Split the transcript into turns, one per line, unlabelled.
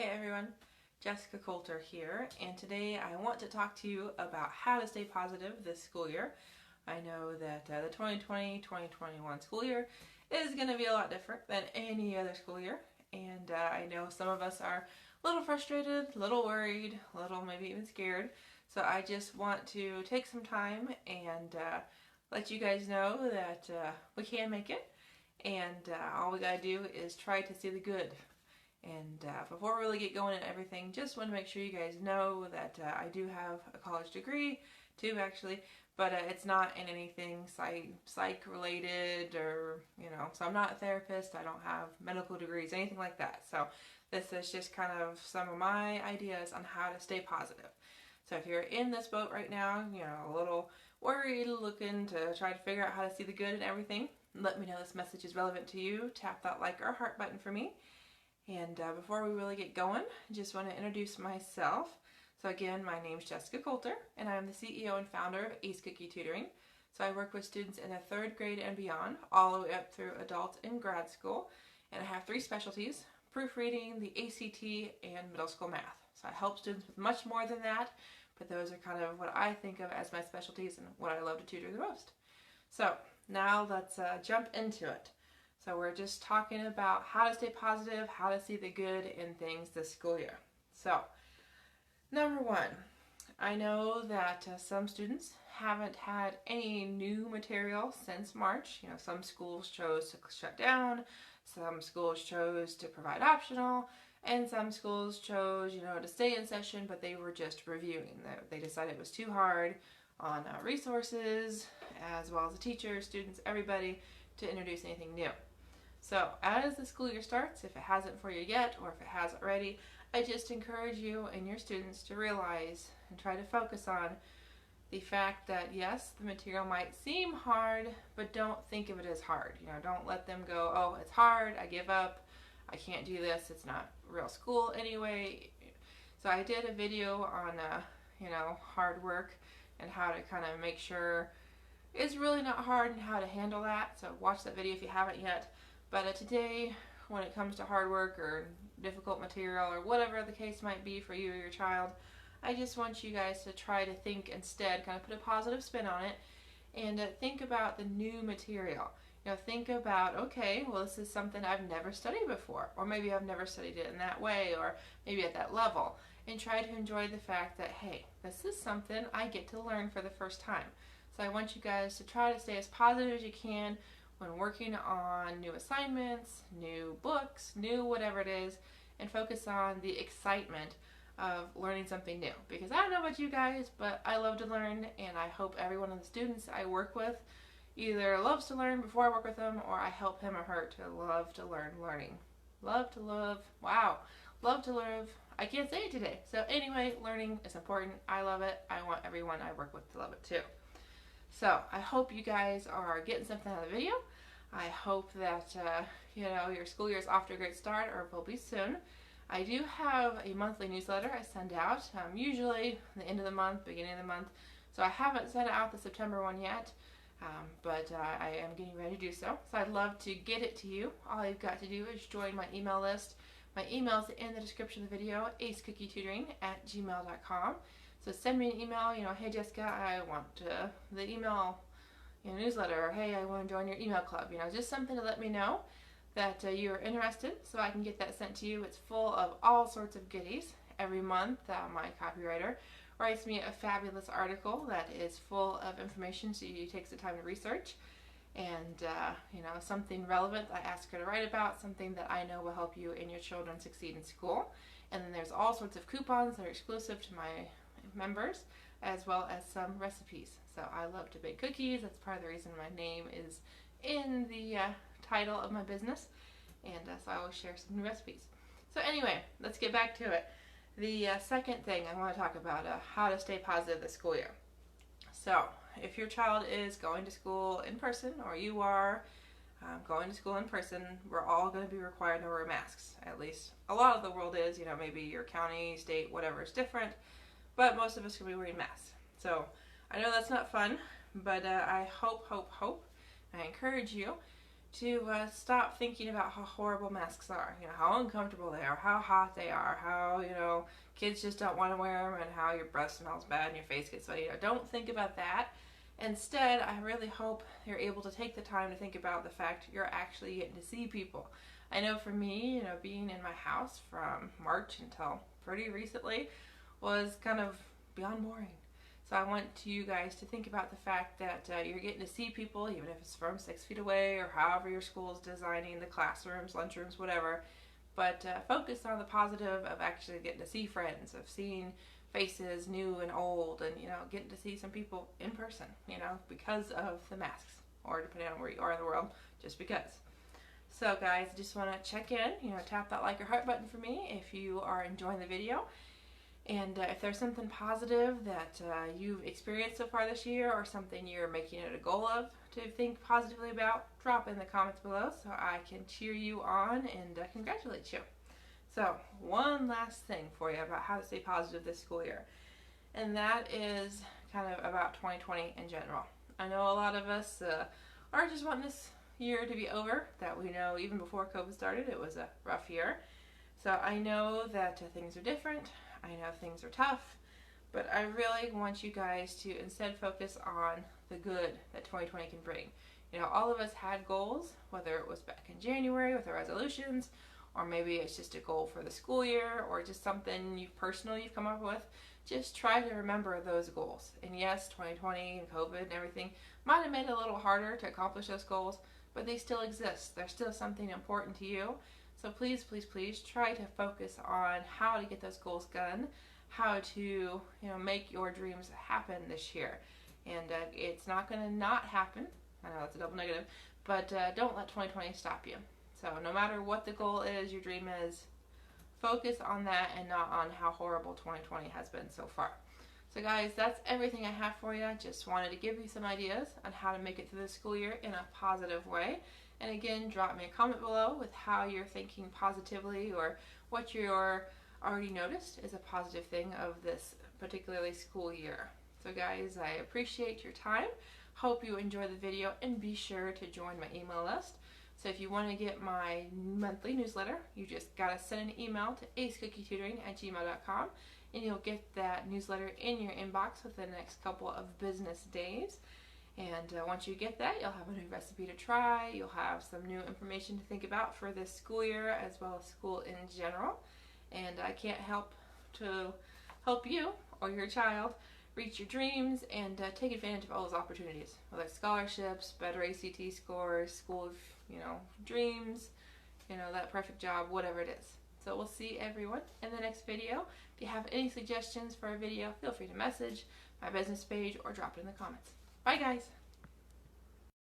Hey everyone, Jessica Coulter here, and today I want to talk to you about how to stay positive this school year. I know that the 2020-2021 school year is going to be a lot different than any other school year, and I know some of us are a little frustrated, a little worried, a little maybe even scared, so I just want to take some time and let you guys know that we can make it, and all we gotta do is try to see the good. And before we really get going and everything, just want to make sure you guys know that I do have a college degree, two actually, but it's not in anything psych related or, so I'm not a therapist, I don't have medical degrees, anything like that. So this is just kind of some of my ideas on how to stay positive. So if you're in this boat right now, a little worried, looking to try to figure out how to see the good in everything, let me know this message is relevant to you. Tap that like or heart button for me. And before we really get going, I just want to introduce myself. So again, my name is Jessica Coulter, and I'm the CEO and founder of Ace Cookie Tutoring. So I work with students in the 3rd grade and beyond, all the way up through adult and grad school. And I have 3 specialties: proofreading, the ACT, and middle school math. So I help students with much more than that, but those are kind of what I think of as my specialties and what I love to tutor the most. So now let's jump into it. So we're just talking about how to stay positive, how to see the good in things this school year. So, number 1, I know that some students haven't had any new material since March. Some schools chose to shut down, some schools chose to provide optional, and some schools chose, to stay in session, but they were just reviewing. They decided it was too hard on resources, as well as the teachers, students, everybody, to introduce anything new. So as the school year starts, if it hasn't for you yet, or if it has already, I just encourage you and your students to realize and try to focus on the fact that yes, the material might seem hard, but don't think of it as hard. Don't let them go, oh, it's hard, I give up, I can't do this, it's not real school anyway. So I did a video on, hard work and how to kind of make sure it's really not hard and how to handle that. So watch that video if you haven't yet. But today, when it comes to hard work or difficult material or whatever the case might be for you or your child, I just want you guys to try to think instead, kind of put a positive spin on it, and think about the new material. Think about, okay, well, this is something I've never studied before, or maybe I've never studied it in that way, or maybe at that level, and try to enjoy the fact that, hey, this is something I get to learn for the first time. So I want you guys to try to stay as positive as you can when working on new assignments, new books, new whatever it is, and focus on the excitement of learning something new. Because I don't know about you guys, but I love to learn, and I hope every one of the students I work with either loves to learn before I work with them, or I help him or her to love to learn learning. Love to love, wow, love to live. I can't say it today. So anyway, learning is important. I love it. I want everyone I work with to love it too. So I hope you guys are getting something out of the video. I hope that your school year is off to a great start, or will be soon. I do have a monthly newsletter I send out, usually the end of the month, beginning of the month. So I haven't sent out the September one yet, but I am getting ready to do so. So I'd love to get it to you. All you've got to do is join my email list. My email is in the description of the video, acecookie.tutoring@gmail.com. So send me an email, hey Jessica, I want the email newsletter, or hey, I want to join your email club. Just something to let me know that you're interested, so I can get that sent to you. It's full of all sorts of goodies. Every month, my copywriter writes me a fabulous article that is full of information, so she takes the time to research. And, something relevant I ask her to write about, something that I know will help you and your children succeed in school. And then there's all sorts of coupons that are exclusive to my members, as well as some recipes. So I love to bake cookies. That's part of the reason my name is in the title of my business. And so I always share some new recipes. So anyway, let's get back to it. The second thing I want to talk about, how to stay positive this school year. So if your child is going to school in person, or you are going to school in person, we're all going to be required to wear masks. At least a lot of the world is, maybe your county, state, whatever is different, but most of us will be wearing masks. So I know that's not fun, but I hope, I encourage you to stop thinking about how horrible masks are, how uncomfortable they are, how hot they are, how, kids just don't want to wear them, and how your breath smells bad and your face gets sweaty. Don't think about that. Instead, I really hope you're able to take the time to think about the fact you're actually getting to see people. I know for me, being in my house from March until pretty recently was kind of beyond boring. So I want you guys to think about the fact that you're getting to see people, even if it's from 6 feet away or however your school is designing the classrooms, lunchrooms, whatever. But focus on the positive of actually getting to see friends, of seeing faces new and old, and getting to see some people in person, because of the masks, or depending on where you are in the world, just because. So guys, I just want to check in, tap that like or heart button for me if you are enjoying the video. And if there's something positive that you've experienced so far this year, or something you're making it a goal of to think positively about, drop in the comments below so I can cheer you on and congratulate you. So one last thing for you about how to stay positive this school year, and that is kind of about 2020 in general. I know a lot of us are just wanting this year to be over, that we know even before COVID started it was a rough year. So I know that things are different. I know things are tough, but I really want you guys to instead focus on the good that 2020 can bring. All of us had goals, whether it was back in January with our resolutions, or maybe it's just a goal for the school year, or just something you've come up with. Just try to remember those goals. And yes, 2020 and COVID and everything might have made it a little harder to accomplish those goals, but they still exist. They're still something important to you. So please, please, please try to focus on how to get those goals done, how to make your dreams happen this year. And it's not going to not happen. I know that's a double negative, but don't let 2020 stop you. So no matter what the goal is, your dream is, focus on that and not on how horrible 2020 has been so far. So guys, that's everything I have for you. Just wanted to give you some ideas on how to make it through the school year in a positive way. And again, drop me a comment below with how you're thinking positively, or what you're already noticed is a positive thing of this particularly school year. So guys, I appreciate your time. Hope you enjoy the video, and be sure to join my email list. So if you want to get my monthly newsletter, you just got to send an email to acecookietutoring@gmail.com, and you'll get that newsletter in your inbox within the next couple of business days. And once you get that, you'll have a new recipe to try. You'll have some new information to think about for this school year, as well as school in general. And I can't help to help you or your child reach your dreams and take advantage of all those opportunities, whether it's scholarships, better ACT scores, school of dreams, that perfect job, whatever it is. So we'll see everyone in the next video. If you have any suggestions for a video, feel free to message my business page or drop it in the comments. Bye guys!